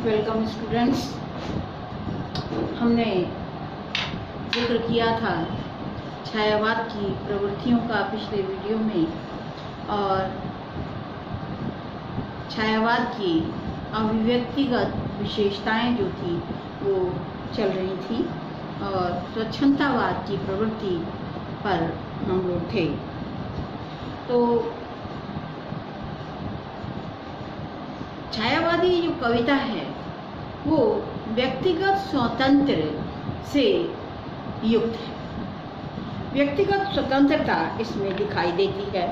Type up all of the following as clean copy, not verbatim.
Welcome students. हमने जिक्र किया था छायावाद की प्रवृत्तियों का पिछले वीडियो में, और छायावाद की अभिव्यक्तिगत विशेषताएं जो थी वो चल रही थी, और स्वच्छंदतावाद की प्रवृत्ति पर हम लोग थे। तो छायावादी जो कविता है वो व्यक्तिगत स्वातंत्र्य से युक्त है। व्यक्तिगत स्वतंत्रता इसमें दिखाई देती है।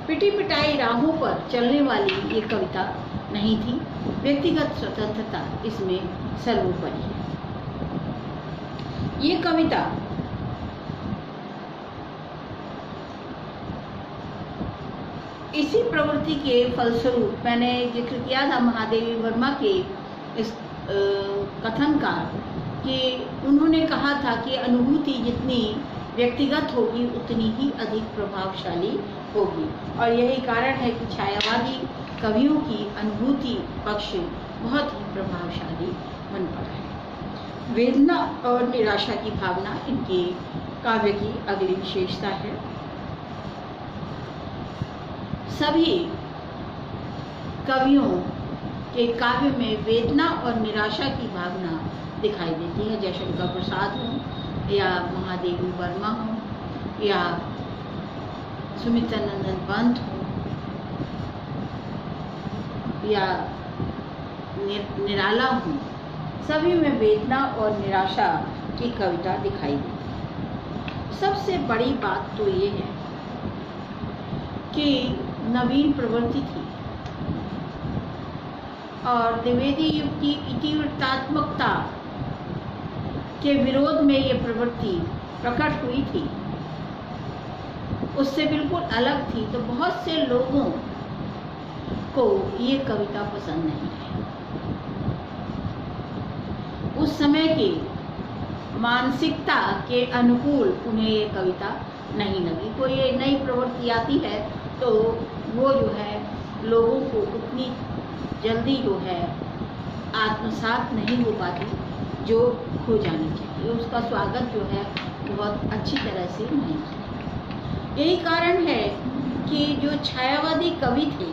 पिटी पिटाई राहों पर चलने वाली ये कविता नहीं थी। व्यक्तिगत स्वतंत्रता इसमें सर्वोपरि है। ये कविता इसी प्रवृत्ति के फलस्वरूप, मैंने जिक्र किया था महादेवी वर्मा के इस कथन का, कि उन्होंने कहा था कि अनुभूति जितनी व्यक्तिगत होगी उतनी ही अधिक प्रभावशाली होगी, और यही कारण है कि छायावादी कवियों की अनुभूति पक्ष बहुत ही प्रभावशाली बन पड़ा है। वेदना और निराशा की भावना इनके काव्य की अगली विशेषता है। सभी कवियों के काव्य में वेदना और निराशा की भावना दिखाई देती है। जयशंकर प्रसाद हो या महादेवी वर्मा हो या सुमित्रानंदन पंत हो या निराला हो, सभी में वेदना और निराशा की कविता दिखाई देती है। सबसे बड़ी बात तो ये है कि नवीन प्रवृत्ति थी, और द्विवेदी युग की इतिवृत्तात्मकता के विरोध में ये प्रवृत्ति प्रकट हुई थी, उससे बिल्कुल अलग थी। तो बहुत से लोगों को ये कविता पसंद नहीं है। उस समय की मानसिकता के अनुकूल उन्हें ये कविता नहीं लगी। कोई ये नई प्रवृत्ति आती है तो वो जो है लोगों को उतनी जल्दी जो है आत्मसात नहीं हो पाती जो हो जानी चाहिए। उसका स्वागत जो है बहुत अच्छी तरह से नहीं किया। यही कारण है कि जो छायावादी कवि थे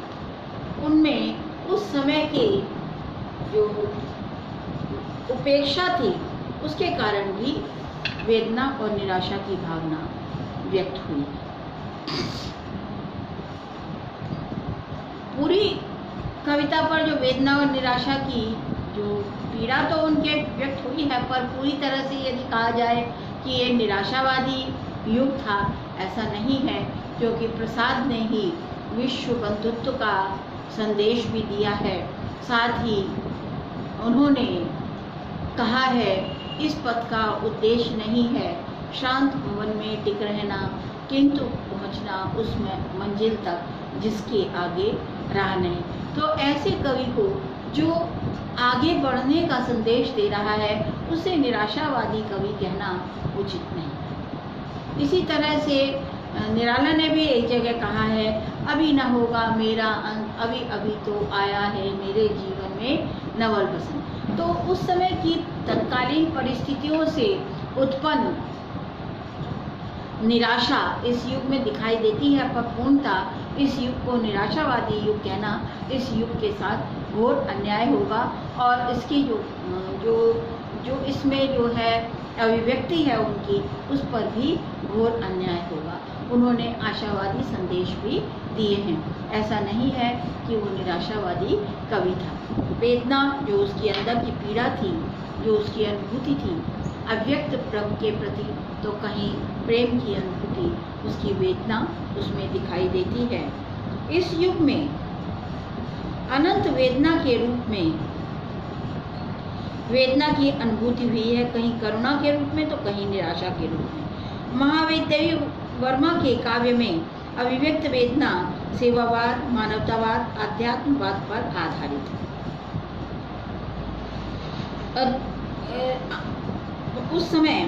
उनमें उस समय के जो उपेक्षा थी उसके कारण भी वेदना और निराशा की भावना व्यक्त हुई। पूरी कविता पर जो वेदना और निराशा की जो पीड़ा तो उनके व्यक्त हुई है, पर पूरी तरह से यदि कहा जाए कि ये निराशावादी युग था, ऐसा नहीं है, क्योंकि प्रसाद ने ही विश्व बंधुत्व का संदेश भी दिया है। साथ ही उन्होंने कहा है इस पथ का उद्देश्य नहीं है शांत भवन में टिक रहना, किंतु पहुंचना उस मंजिल तक जिसके आगे राह नहीं। तो ऐसे कवि को जो आगे बढ़ने का संदेश दे रहा है उसे निराशावादी कवि कहना उचित नहीं। इसी तरह से निराला ने भी एक जगह कहा है, अभी न होगा मेरा अंत, अभी अभी तो आया है मेरे जीवन में नवल बसंत। तो उस समय की तत्कालीन परिस्थितियों से उत्पन्न निराशा इस युग में दिखाई देती है, पर पूर्णतः इस युग को निराशावादी युग कहना इस युग के साथ घोर अन्याय होगा, और इसकी जो इसमें जो है अभिव्यक्ति है उनकी, उस पर भी घोर अन्याय होगा। उन्होंने आशावादी संदेश भी दिए हैं। ऐसा नहीं है कि वो निराशावादी कवि था। वेदना जो उसके अंदर की पीड़ा थी, जो उसकी अनुभूति थी अव्यक्त प्रभु के प्रति, तो कहीं प्रेम की अनुभूति, उसकी वेदना उसमें दिखाई देती है। इस युग में अनंत वेदना के रूप में वेदना की अनुभूति हुई है, कहीं करुणा के रूप में तो कहीं निराशा के रूप में। महादेवी वर्मा के काव्य में अभिव्यक्त वेदना सेवावाद, मानवतावाद, आध्यात्मवाद पर आधारित है। उस समय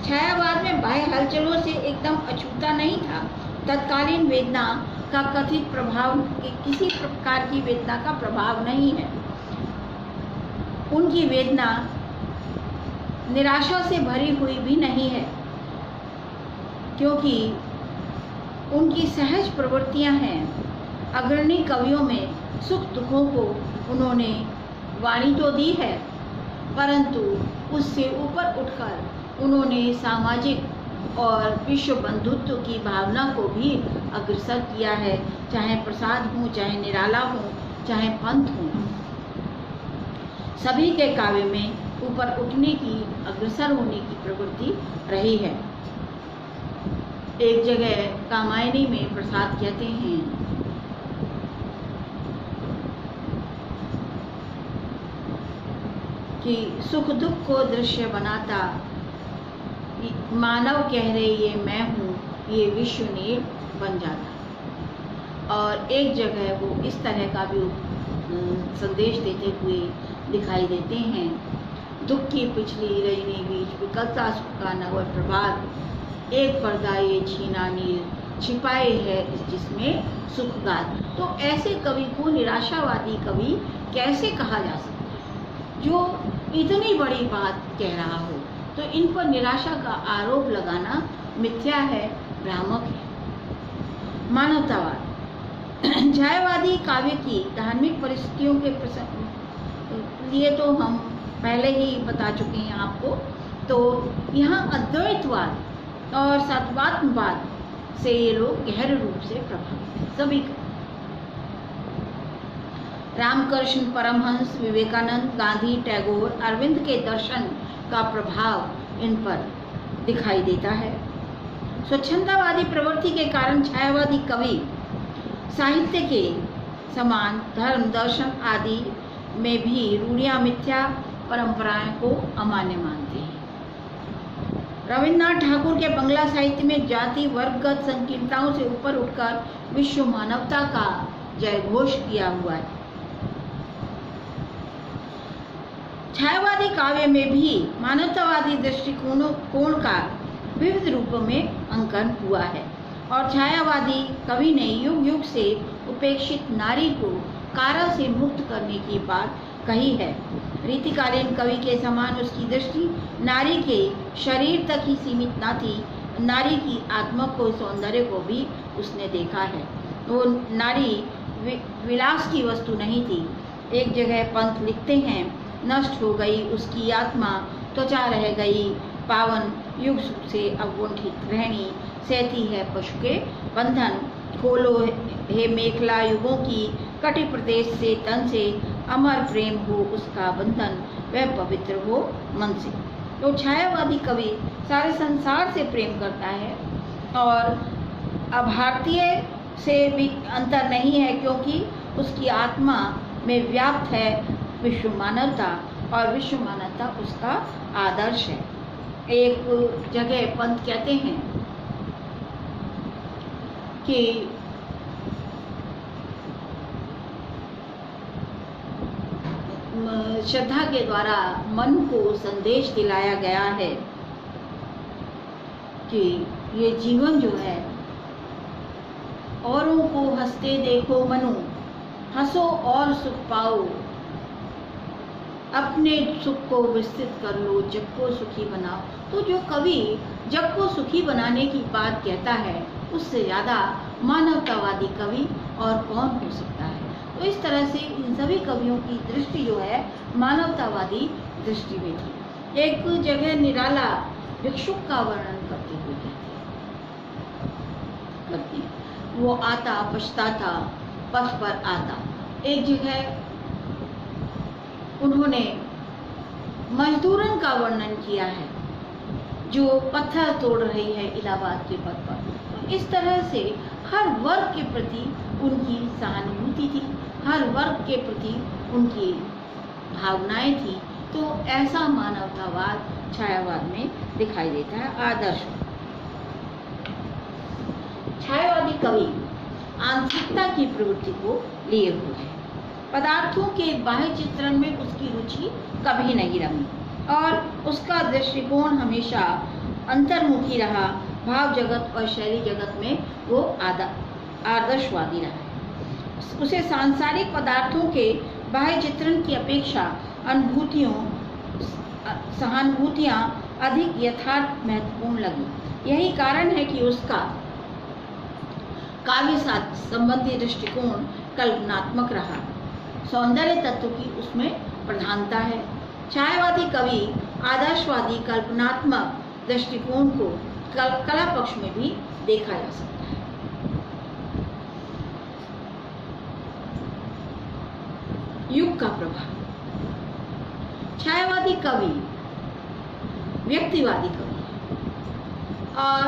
छायावाद में बाह्य हलचलों से एकदम अछूता नहीं था। तत्कालीन वेदना का कथित प्रभाव, किसी प्रकार की वेदना का प्रभाव नहीं है। उनकी वेदना निराशा से भरी हुई भी नहीं है, क्योंकि उनकी सहज प्रवृत्तियां हैं। अग्रणी कवियों में सुख दुखों को उन्होंने वाणी तो दी है, परंतु उससे ऊपर उठकर उन्होंने सामाजिक और विश्व बंधुत्व की भावना को भी अग्रसर किया है। चाहे प्रसाद हो, चाहे निराला हो, चाहे पंथ हो, सभी के काव्य में ऊपर उठने की, अग्रसर होने की प्रवृत्ति रही है। एक जगह कामायनी में प्रसाद कहते हैं कि सुख दुख को दृश्य बनाता मानव कह रहे ये मैं हूँ, ये विश्व नील बन जाता। और एक जगह वो इस तरह का भी संदेश देते हुए दिखाई देते हैं, दुख की पिछली रजनी बीच विकलता सुख का नव प्रभात, एक पर्दा ये छीना नील छिपाए है जिसमें सुख गात। तो ऐसे कवि को निराशावादी कवि कैसे कहा जा सकता है, जो इतनी बड़ी बात कह रहा हो? तो इन पर निराशा का आरोप लगाना मिथ्या है, भ्रामक है। मानवतावाद छायावादी काव्य की धार्मिक परिस्थितियों के लिए तो हम पहले ही बता चुके हैं आपको। तो यहाँ अद्वैतवाद और सत्वात्मवाद से ये लोग गहरे रूप से प्रभावित हैं, सभी का। रामकृष्ण परमहंस, विवेकानंद, गांधी, टैगोर, अरविंद के दर्शन का प्रभाव इन पर दिखाई देता है। स्वच्छंदवादी प्रवृत्ति के कारण छायावादी कवि साहित्य के समान धर्म, दर्शन आदि में भी रूढ़ियां, मिथ्या परंपराओं को अमान्य मानते हैं। रविन्द्रनाथ ठाकुर के बंगला साहित्य में जाति वर्गगत संकीर्णताओं से ऊपर उठकर विश्व मानवता का जयघोष किया हुआ है। छायावादी काव्य में भी मानवतावादी दृष्टिकोण का विविध रूपों में अंकन हुआ है और छायावादी कवि ने युग युग से उपेक्षित नारी को कारा से मुक्त करने की बात कही है। रीतिकालीन कवि के समान उसकी दृष्टि नारी के शरीर तक ही सीमित न थी, नारी की आत्मा को, सौंदर्य को भी उसने देखा है। वो नारी विलास की वस्तु नहीं थी। एक जगह पंत लिखते हैं, नष्ट हो गई उसकी आत्मा, त्वचा रह गई पावन, युग सुख से अवगुंठित रहनी, सहती है पशु के बंधन, खोलो हे मेखला युगों की, कटि प्रदेश से तन से, अमर प्रेम हो उसका बंधन, वह पवित्र हो मन से। तो छायावादी कवि सारे संसार से प्रेम करता है और अभारतीय से भी अंतर नहीं है, क्योंकि उसकी आत्मा में व्याप्त है विश्व मानवता और विश्व मानवता उसका आदर्श है। एक जगह पंत कहते हैं कि श्रद्धा के द्वारा मन को संदेश दिलाया गया है कि ये जीवन जो है, औरों को हंसते देखो मनु, हंसो और सुख पाओ, अपने सुख को विस्तृत कर लो, जग को सुखी बनाओ। तो जो कवि जग को सुखी बनाने की बात कहता है, उससे ज़्यादा मानवतावादी कवि और कौन हो सकता है? तो इस तरह से इन सभी कवियों की दृष्टि जो है मानवतावादी दृष्टि में थी। एक जगह निराला भिक्षुक का वर्णन करते हुए कहते हैं, वो आता पछताता पथ पर आता। एक जगह उन्होंने मजदूरन का वर्णन किया है जो पत्थर तोड़ रही है इलाहाबाद के पथ पर। तो इस तरह से हर वर्ग के प्रति उनकी सहानुभूति थी, हर वर्ग के प्रति उनकी भावनाएं थी। तो ऐसा मानवतावाद छायावाद में दिखाई देता है। आदर्श छायावादी कवि आंतरिकता की प्रवृत्ति को लिए हुए है। पदार्थों के बाह्य चित्रण में उसकी रुचि कभी नहीं रही और उसका दृष्टिकोण हमेशा अंतर्मुखी रहा। भाव जगत और शैली जगत में वो आदर्शवादी रहा है। उसे सांसारिक पदार्थों के बाह्य चित्रण की अपेक्षा सहानुभूतियाँ अधिक यथार्थ महत्वपूर्ण लगी। यही कारण है कि उसका काव्य संबंधी दृष्टिकोण कल्पनात्मक रहा। सौंदर्य तत्व की उसमें प्रधानता है। छायावादी कवि आदर्शवादी कल्पनात्मक दृष्टिकोण को कला पक्ष में भी देखा जा सकता है। युग का प्रभाव। छायावादी कवि व्यक्तिवादी कवि है और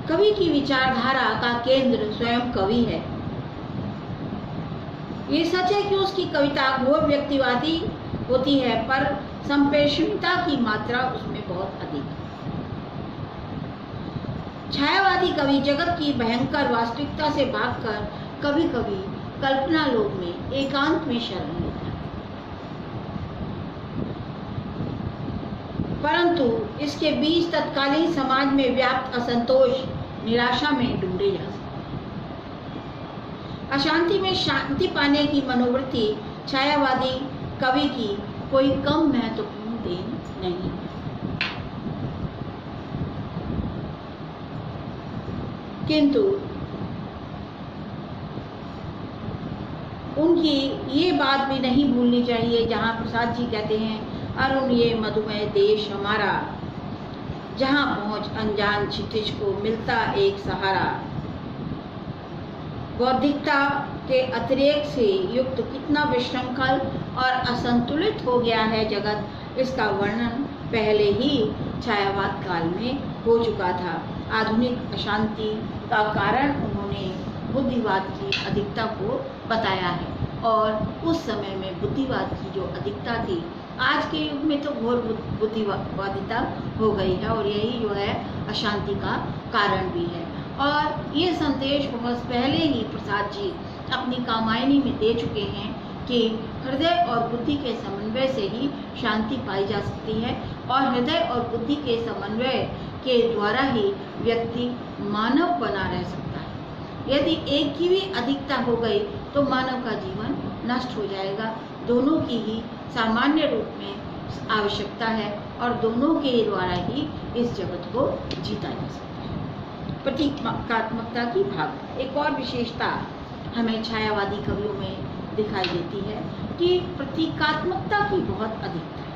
कवि की विचारधारा का केंद्र स्वयं कवि है। ये सच है कि उसकी कविता घोर व्यक्तिवादी होती है, पर संप्रेषणीयता की मात्रा उसमें बहुत अधिक है। छायावादी कवि जगत की भयंकर वास्तविकता से भागकर कभी कभी कल्पना लोक में एकांत में शरण लेता है, परंतु इसके बीच तत्कालीन समाज में व्याप्त असंतोष निराशा में ढूंढे जा सकते हैं। अशांति में शांति पाने की मनोवृत्ति छायावादी कवि की कोई कम महत्वपूर्ण देन नहीं है। किंतु उनकी ये बात भी नहीं भूलनी चाहिए, जहाँ प्रसाद जी कहते हैं, अरुण ये मधुमेह देश हमारा, जहाँ पहुँच अनजान क्षितिज को मिलता एक सहारा। बौद्धिकता के अतिरेक से युक्त कितना विशृंखल और असंतुलित हो गया है जगत, इसका वर्णन पहले ही छायावाद काल में हो चुका था। आधुनिक अशांति का कारण उन्होंने बुद्धिवाद की अधिकता को बताया है, और उस समय में बुद्धिवाद की जो अधिकता थी, आज के युग में तो घोर बुद्धिवादिता हो गई है, और यही जो है अशांति का कारण भी है। और ये संदेश बहुत पहले ही प्रसाद जी अपनी कामायनी में दे चुके हैं कि हृदय और बुद्धि के समन्वय से ही शांति पाई जा सकती है, और हृदय और बुद्धि के समन्वय के द्वारा ही व्यक्ति मानव बना रह सकता है। यदि एक की भी अधिकता हो गई तो मानव का जीवन नष्ट हो जाएगा। दोनों की ही सामान्य रूप में आवश्यकता है, और दोनों के द्वारा ही इस जगत को जीता जा सकता है। प्रतीकात्मकता की भाव। एक और विशेषता हमें छायावादी कवियों में दिखाई देती है कि प्रतीकात्मकता की बहुत अधिकता है।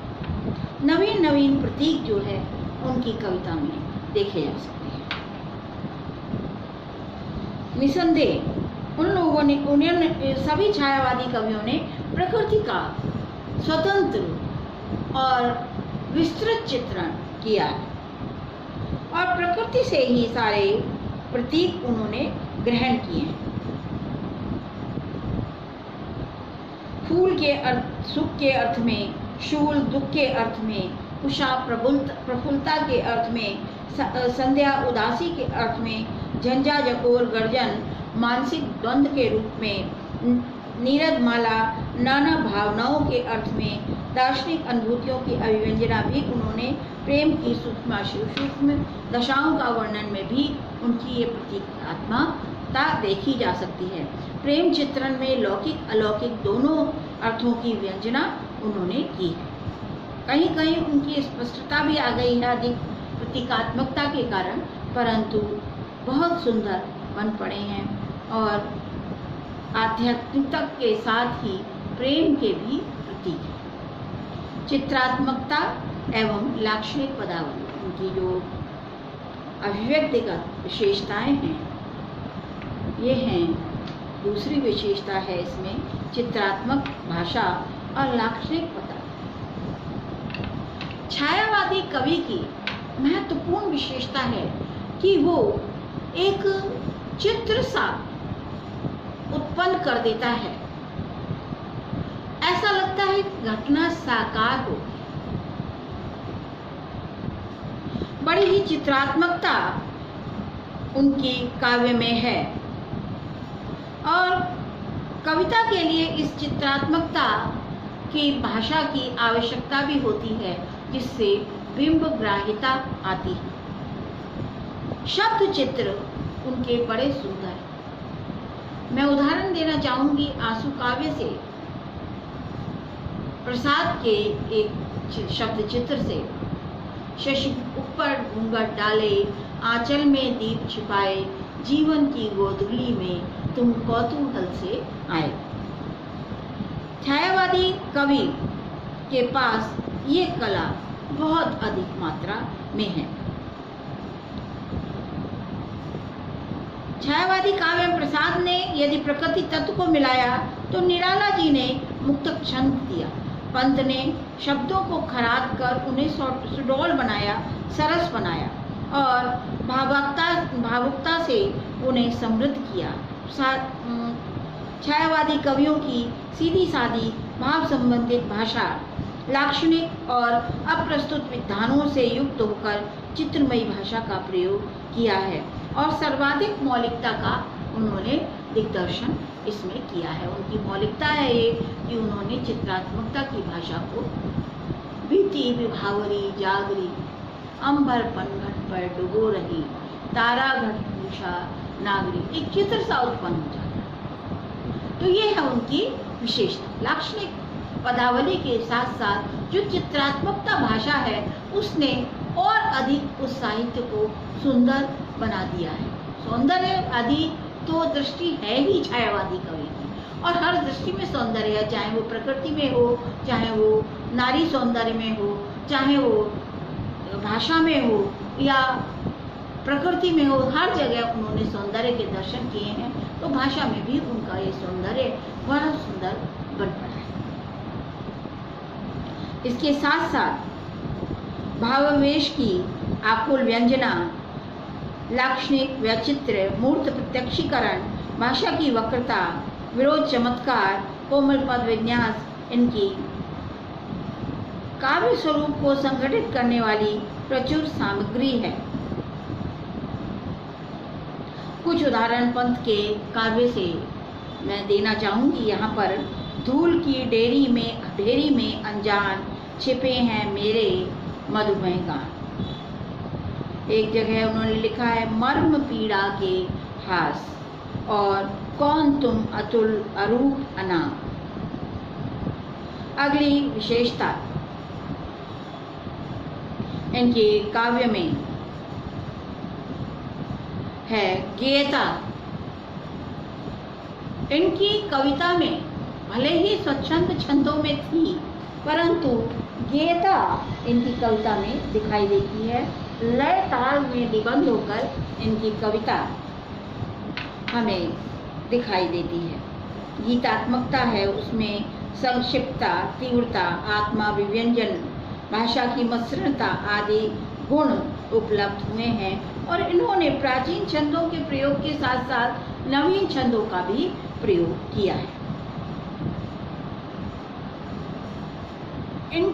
नवीन नवीन प्रतीक जो है उनकी कविता में देखे जा सकते हैं। निसंदेह उन लोगों ने, उन्होंने सभी छायावादी कवियों ने प्रकृति का स्वतंत्र और विस्तृत चित्रण किया है, और प्रकृति से ही सारे प्रतीक उन्होंने ग्रहण किए हैं। फूल के अर्थ सुख के अर्थ में, शूल दुख के अर्थ में, उषा प्रफुल्लता के अर्थ में, संध्या उदासी के अर्थ में, झंझा जकोर गर्जन मानसिक द्वंद्व के रूप में, नीरद माला नाना भावनाओं के अर्थ में, दार्शनिक अनुभूतियों की अभिव्यंजना भी उन्होंने प्रेम की सूक्ष्म दशाओं का वर्णन में भी उनकी ये प्रतीकात्मकता देखी जा सकती है। प्रेम चित्रण में लौकिक अलौकिक दोनों अर्थों की व्यंजना उन्होंने की है। कहीं कहीं उनकी स्पष्टता भी आ गई है अधिक प्रतीकात्मकता के कारण, परंतु बहुत सुंदर बन पड़े हैं, और आध्यात्मिकता के साथ ही प्रेम के भी प्रतीक हैं। चित्रात्मकता एवं लाक्षणिक पदावली, उनकी जो अभिव्यक्तिगत विशेषताएं हैं, ये हैं दूसरी विशेषता है इसमें चित्रात्मक भाषा और लाक्षणिक पदावली। छायावादी कवि की महत्वपूर्ण विशेषता है कि वो एक चित्र सा उत्पन्न कर देता है, ऐसा लगता है घटना साकार हो। बड़ी ही चित्रात्मकता उनकी काव्य में है, और कविता के लिए इस चित्रात्मकता की भाषा की आवश्यकता भी होती है, जिससे बिंब ग्राह्यता आती है। शब्द चित्र उनके बड़े सुंदर हैं। मैं उदाहरण देना चाहूंगी आंसू काव्य से। प्रसाद के एक शब्द चित्र से। शशि ऊपर घूंघट डाले, आंचल में दीप छिपाए, जीवन की गोधूली में तुम कौतूहल से आए। छायावादी कवि के पास ये कला बहुत अधिक मात्रा में है। छायावादी काव्य में प्रसाद ने यदि प्रकृति तत्व को मिलाया तो निराला जी ने मुक्त छंद दिया। पंत ने शब्दों को खराद कर उन्हें सुडौल बनाया, सरस बनाया और भावुकता से उन्हें समृद्ध किया। छायावादी कवियों की सीधी सादी भाव संबंधित भाषा लाक्षणिक और अप्रस्तुत विधानों से युक्त होकर चित्रमयी भाषा का प्रयोग किया है और सर्वाधिक मौलिकता का उन्होंने दिग्दर्शन इसमें किया है। उनकी मौलिकता है ये कि उन्होंने चित्रात्मकता की भाषा को बीती विभावरी जागरी, अंबर पनघट पर डुबो रही, तारा घट पूषा नागरी, एक चित्र सा उत्पन्न हो जाता है। तो ये है उनकी विशेषता। लाक्षणिक पदावली के साथ साथ जो चित्रात्मकता भाषा है उसने और अधिक उस साहित्य को सुंदर बना दिया है। सौंदर्य आदि तो दृष्टि है ही छायावादी कवि की, और हर दृष्टि में सौंदर्य है, चाहे वो प्रकृति में हो, चाहे वो नारी सौंदर्य में हो, चाहे वो भाषा में हो या प्रकृति में हो, हर जगह उन्होंने सौंदर्य के दर्शन किए हैं। तो भाषा में भी उनका ये सौंदर्य बड़ा सुंदर बन पड़ा है। इसके साथ साथ भावावेश की आकुल व्यंजना, लाक्षणिक व्यचित्र, मूर्त प्रत्यक्षीकरण, भाषा की वक्रता, विरोध चमत्कार, कोमल पद विन्यास इनकी काव्य स्वरूप को संगठित करने वाली प्रचुर सामग्री है। कुछ उदाहरण पंत के काव्य से मैं देना चाहूंगी यहाँ पर। धूल की ढेरी में अनजान छिपे हैं मेरे मधुमेह गान। एक जगह उन्होंने लिखा है मर्म पीड़ा के हास और कौन तुम अतुल अरूप अनाम। अगली विशेषता इनके काव्य में है गेयता। इनकी कविता में भले ही स्वच्छंद छंदों में थी, परंतु गेयता इनकी कविता में दिखाई देती है। लय ताल में निबंध होकर इनकी कविता हमें दिखाई देती है। गीतात्मकता है, उसमें संक्षिप्तता, तीव्रता, आत्मा विव्यंजन, भाषा की मसृणता आदि गुण उपलब्ध हुए हैं और इन्होंने प्राचीन छंदों के प्रयोग के साथ साथ नवीन छंदों का भी प्रयोग किया है। इन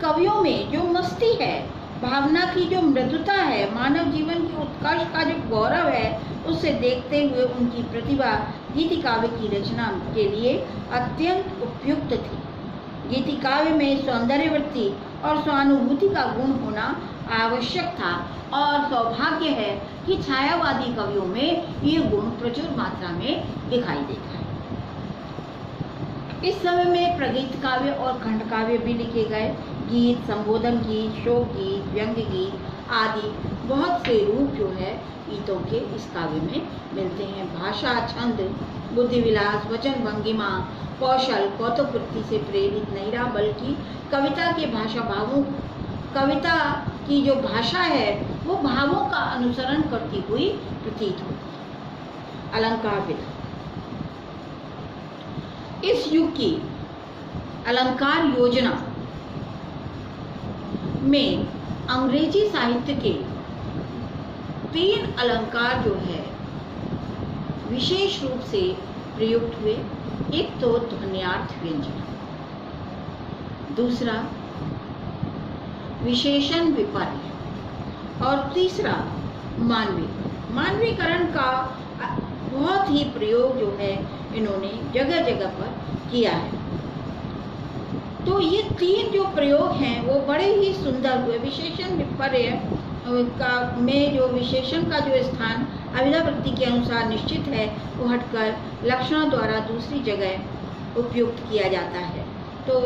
कवियों में जो मस्ती है, भावना की जो मृदुता है, मानव जीवन की उत्कर्ष का जो गौरव है, उसे देखते हुए उनकी प्रतिभा गीति काव्य की रचना के लिए अत्यंत उपयुक्त थी। गीति काव्य में सौंदर्यवृत्ति और स्वानुभूति का गुण होना आवश्यक था और सौभाग्य है कि छायावादी कवियों में ये गुण प्रचुर मात्रा में दिखाई देता है। इस समय में प्रगीत काव्य और खंड काव्य भी लिखे गए। गीत, संबोधन गीत, शोक गीत, व्यंग्य गीत आदि बहुत से रूप जो है गीतों के इस काव्य में मिलते हैं। भाषा, छंद, बुद्धि विलास, वचन भंगिमा, कौशल, कौतुकवृत्ति से प्रेरित नहीं रहा, बल्कि कविता के भाषा भावों, कविता की जो भाषा है वो भावों का अनुसरण करती हुई प्रतीत होती है। अलंकार विधा इस युग की अलंकार योजना में अंग्रेजी साहित्य के 3 अलंकार जो है विशेष रूप से प्रयुक्त हुए। एक तो ध्वन्यार्थ व्यंजन, दूसरा विशेषण विपर्य और तीसरा मानवीकरण का बहुत ही प्रयोग जो है इन्होंने जगह जगह पर किया है। तो ये 3 जो प्रयोग हैं वो बड़े ही सुंदर हुए। विशेषण विपर्य का में जो विशेषण का जो स्थान अभिधा वृत्ति के अनुसार निश्चित है, वो हटकर लक्षणों द्वारा दूसरी जगह उपयुक्त किया जाता है। तो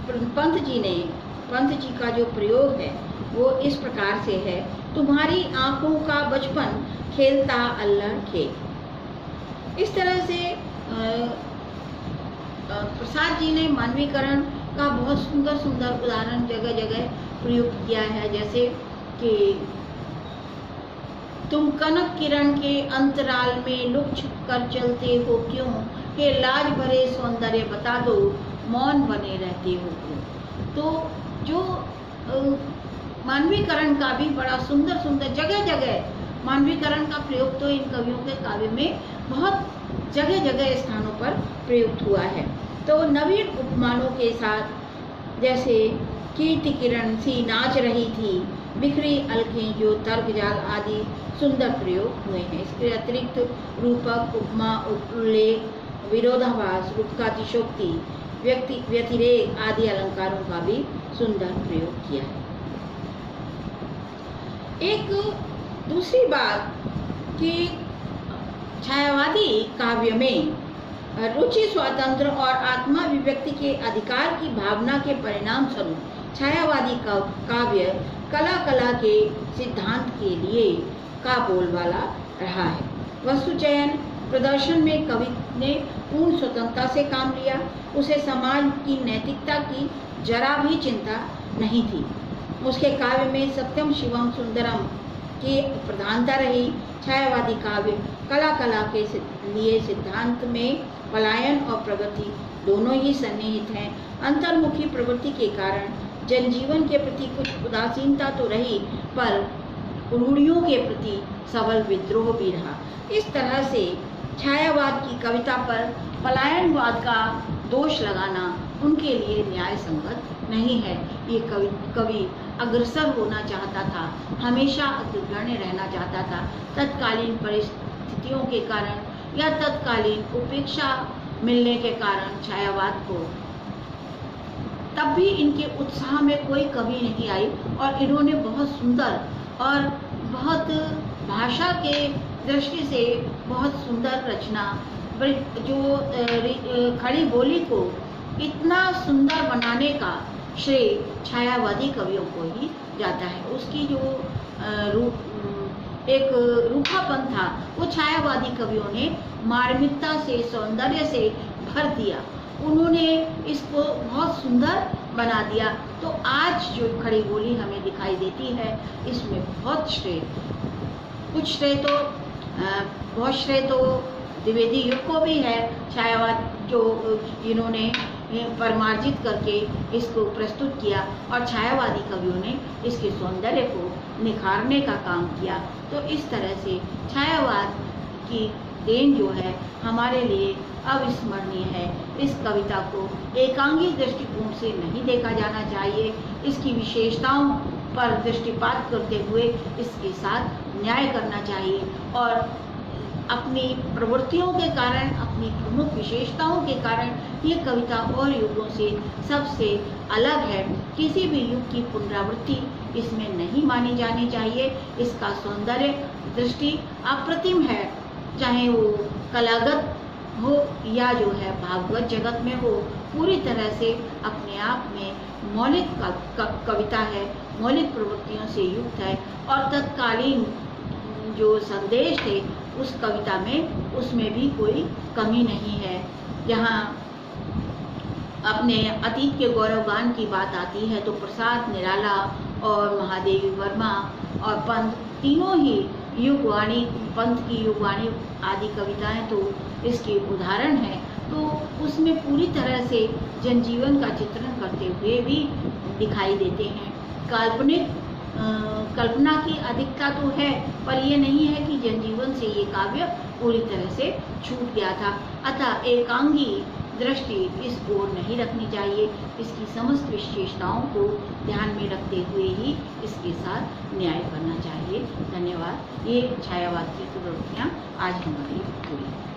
पंत जी का जो प्रयोग है वो इस प्रकार से है, तुम्हारी आंखों का बचपन खेलता अल्लड़ खेल। इस तरह से प्रसाद जी ने मानवीकरण का बहुत सुंदर सुंदर उदाहरण जगह जगह प्रयुक्त किया है, जैसे कि तुम कनक किरण के अंतराल में लुक छुप कर चलते हो क्यों, के लाज भरे सौंदर्य बता दो, मौन बने रहते हो क्यों। तो जो मानवीकरण का भी बड़ा सुंदर सुंदर जगह जगह मानवीकरण का प्रयोग तो इन कवियों के काव्य में बहुत जगह जगह स्थानों पर प्रयुक्त हुआ है। तो नवीन उपमानों के साथ जैसे कीर्ति किरण सी नाच रही थी, बिखरी अलखें जो तर्क जाल आदि सुंदर प्रयोग हुए हैं। इसके अतिरिक्त रूपक, उपमा, उल्लेख, विरोधाभास, रूपकातिशोक्ति, व्यतिरेक आदि अलंकारों का भी सुंदर प्रयोग किया है। एक दूसरी बात कि छायावादी काव्य में रुचि, स्वातंत्र और आत्माभिव्यक्ति के अधिकार की भावना के परिणाम स्वरूप छायावादी काव्य कला के सिद्धांत के लिए का बोलबाला रहा है। वस्तु चयन प्रदर्शन में कवि ने पूर्ण स्वतंत्रता से काम लिया, उसे समाज की नैतिकता की जरा भी चिंता नहीं थी। उसके काव्य में सत्यम शिवम सुंदरम की प्रधानता रही। छायावादी काव्य कला के लिए सिद्धांत में पलायन और प्रगति दोनों ही सन्निहित हैं। अंतर्मुखी प्रवृत्ति के कारण जनजीवन के प्रति कुछ उदासीनता तो रही, पर रूढ़ियों के प्रति सबल विद्रोह भी रहा। इस तरह से छायावाद की कविता पर पलायनवाद का दोष लगाना उनके लिए न्याय संगत नहीं है। ये कवि अग्रसर होना चाहता था, हमेशा अग्रगण्य रहना चाहता था। तत्कालीन परिस्थितियों के कारण या तत्कालीन उपेक्षा मिलने के कारण छायावाद को तब भी इनके उत्साह में कोई कमी नहीं आई और इन्होंने बहुत सुंदर और बहुत भाषा के दृष्टि से बहुत सुंदर रचना, जो खड़ी बोली को इतना सुंदर बनाने का श्रेय छायावादी कवियों को ही जाता है। उसकी जो एक रूखापन था वो छायावादी कवियों ने मार्मिकता से, सौंदर्य से भर दिया। उन्होंने इसको बहुत सुंदर बना दिया। तो आज जो खड़ी बोली हमें दिखाई देती है, इसमें बहुत श्रेय, कुछ श्रेय तो बहुत श्रेय तो द्विवेदी युग को भी है। छायावाद जो जिन्होंने परमार्जित करके इसको प्रस्तुत किया और छायावादी कवियों ने इसके सौंदर्य को निखारने का काम किया। तो इस तरह से छायावाद की देन जो है हमारे लिए अविस्मरणीय है। इस कविता को एकांगी दृष्टिकोण से नहीं देखा जाना चाहिए। इसकी विशेषताओं पर दृष्टिपात करते हुए इसके साथ न्याय करना चाहिए और अपनी प्रवृत्तियों के कारण, अपनी प्रमुख विशेषताओं के कारण ये कविता और युगों से सबसे अलग है। किसी भी युग की पुनरावृत्ति इसमें नहीं मानी जानी चाहिए। इसका सौंदर्य दृष्टि अप्रतिम है, चाहे वो कलागत हो या जो है भागवत जगत में हो। पूरी तरह से अपने आप में मौलिक कविता है, मौलिक प्रवृत्तियों से युक्त है और तत्कालीन जो संदेश थे उस कविता में, उसमें भी कोई कमी नहीं है। जहाँ अपने अतीत के गौरवगान की बात आती है तो प्रसाद निराला और महादेवी वर्मा और पंत तीनों ही युगवाणी, पंत की युगवाणी आदि कविताएं तो इसके उदाहरण हैं। तो उसमें पूरी तरह से जनजीवन का चित्रण करते हुए भी दिखाई देते हैं। कल्पना की अधिकता तो है, पर यह नहीं है कि जनजीवन से ये काव्य पूरी तरह से छूट गया था। अतः एकांगी दृष्टि इस ओर नहीं रखनी चाहिए। इसकी समस्त विशेषताओं को ध्यान में रखते हुए ही इसके साथ न्याय करना चाहिए। धन्यवाद। ये छायावाद की प्रवृत्तियाँ आज हमारी हुई।